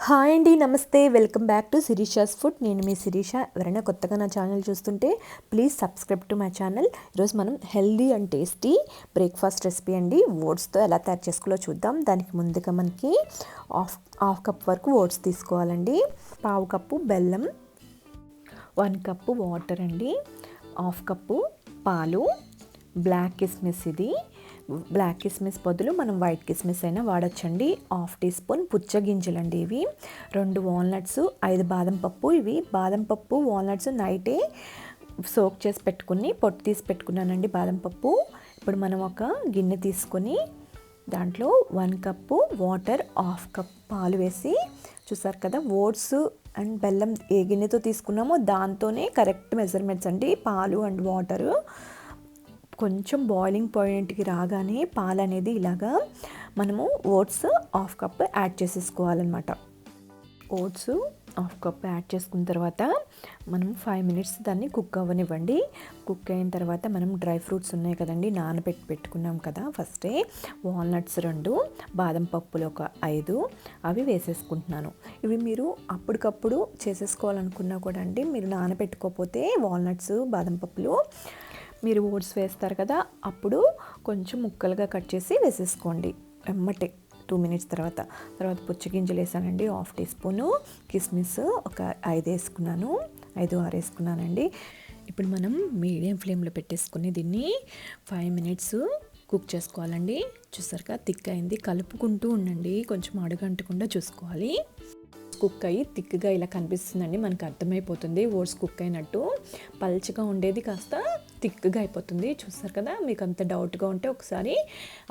Hi అండి, నమస్తే. Welcome back to Sirisha's food. నేను మీ శిరీష. ఎవరైనా కొత్తగా నా ఛానల్ చూస్తుంటే please subscribe to my channel. ఈరోజు మనం healthy and tasty breakfast recipe అండి. ఓట్స్తో ఎలా తయారు చేసుకోవాలో చూద్దాం. దానికి ముందుగా మనకి హాఫ్ కప్ వరకు ఓట్స్ తీసుకోవాలండి. పావు కప్పు బెల్లం, 1 కప్పు వాటర్ అండి, హాఫ్ కప్పు పాలు, బ్లాక్ కిస్మిస్. ఇది బ్లాక్ కిస్మిస్ బదులు మనం వైట్ కిస్మిస్ అయినా వాడచ్చండి. 1/2 టీ స్పూన్ పుచ్చగింజలండి. ఇవి 2 వాల్నట్స్, 5 బాదం పప్పు. ఇవి బాదం పప్పు వాల్నట్స్ నైటే సోక్ చేసి పెట్టుకుని పొట్టు తీసి పెట్టుకున్నానండి బాదం పప్పు. ఇప్పుడు మనం ఒక గిన్నె తీసుకొని దాంట్లో 1 కప్పు వాటర్, 1/2 కప్ పాలు వేసి, చూసారు కదా ఓట్స్ అండ్ బెల్లం ఏ గిన్నెతో తీసుకున్నామో దాంతోనే కరెక్ట్ మెజర్మెంట్స్ అండి. పాలు అండ్ వాటరు కొంచెం బాయిలింగ్ పాయింట్కి రాగానే పాలు అనేది ఇలాగా మనము ఓట్స్ 1/2 కప్ యాడ్ చేసేసుకోవాలన్నమాట. ఓట్స్ 1/2 కప్ యాడ్ చేసుకున్న తర్వాత మనం 5 మినిట్స్ దాన్ని కుక్ అవ్వనివ్వండి. కుక్ అయిన తర్వాత మనం డ్రై ఫ్రూట్స్ ఉన్నాయి కదండి, పెట్టుకున్నాం కదా. ఫస్టే వాల్నట్స్ 2, బాదం పప్పులు ఒక 5 అవి వేసేసుకుంటున్నాను. ఇవి మీరు అప్పటికప్పుడు చేసేసుకోవాలనుకున్నా కూడా అండి, మీరు నానబెట్టుకోకపోతే వాల్నట్స్ బాదం పప్పులు మీరు ఓట్స్ వేస్తారు కదా, అప్పుడు కొంచెం ముక్కలుగా కట్ చేసి వేసేసుకోండి ఎమ్మటే 2 మినిట్స్ తర్వాత. పుచ్చగింజలు వేసానండి 1/2 టీ స్పూను, కిస్మిస్ ఒక 5 వేసుకున్నాను, 5-6 వేసుకున్నానండి. ఇప్పుడు మనం మీడియం ఫ్లేమ్లో పెట్టేసుకుని దీన్ని 5 మినిట్స్ కుక్ చేసుకోవాలండి. చూసారుగా థిక్ అయింది. కలుపుకుంటూ ఉండండి, కొంచెం అడుగంటకుండా చూసుకోవాలి. కుక్ అయ్యి థిక్గా ఇలా కనిపిస్తుందండి, మనకు అర్థమైపోతుంది ఓట్స్ కుక్ అయినట్టు. పల్చగా ఉండేది కాస్త థిక్గా అయిపోతుంది. చూస్తారు కదా, మీకు అంత డౌట్గా ఉంటే ఒకసారి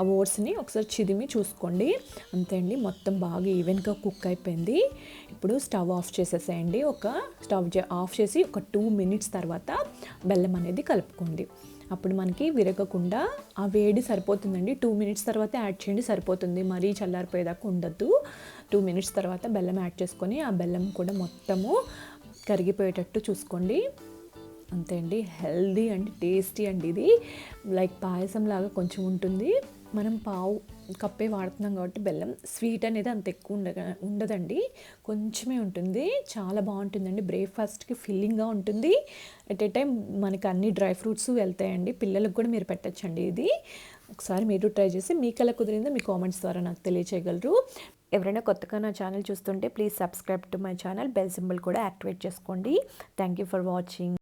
ఆ ఓట్స్ని ఒకసారి చిదిమి చూసుకోండి. అంతే అండి, మొత్తం బాగా ఈవెన్గా కుక్ అయిపోయింది. ఇప్పుడు స్టవ్ ఆఫ్ చేసేసేయండి. స్టవ్ ఆఫ్ చేసి ఒక 2 మినిట్స్ తర్వాత బెల్లం అనేది కలుపుకోండి. అప్పుడు మనకి విరగకుండా ఆ వేడి సరిపోతుందండి. 2 మినిట్స్ తర్వాత యాడ్ చేయండి, సరిపోతుంది. మరీ చల్లారిపోయేదాకా ఉండద్దు. 2 మినిట్స్ తర్వాత బెల్లం యాడ్ చేసుకొని ఆ బెల్లం కూడా మొత్తము కరిగిపోయేటట్టు చూసుకోండి. అంతే అండి, హెల్దీ అండ్ టేస్టీ అండి. ఇది లైక్ పాయసం లాగా కొంచెం ఉంటుంది. మనం పావు కప్పే వాడుతున్నాం కాబట్టి బెల్లం స్వీట్ అనేది అంత ఎక్కువ ఉండదండి, కొంచెమే ఉంటుంది. చాలా బాగుంటుందండి. బ్రేక్ఫాస్ట్కి ఫిల్లింగ్గా ఉంటుంది. ఎట్ ఏ టైం మనకి అన్ని డ్రై ఫ్రూట్స్ వెళ్తాయండి. పిల్లలకు కూడా మీరు పెట్టచ్చండి. ఇది ఒకసారి మీరు ట్రై చేసి మీకు ఎలా కుదిరిందో మీ కామెంట్స్ ద్వారా నాకు తెలియచేయగలరు. ఎవరైనా కొత్తగా నా ఛానల్ చూస్తుంటే please subscribe to my channel. Bell symbol కూడా యాక్టివేట్ చేసుకోండి. Thank you for watching.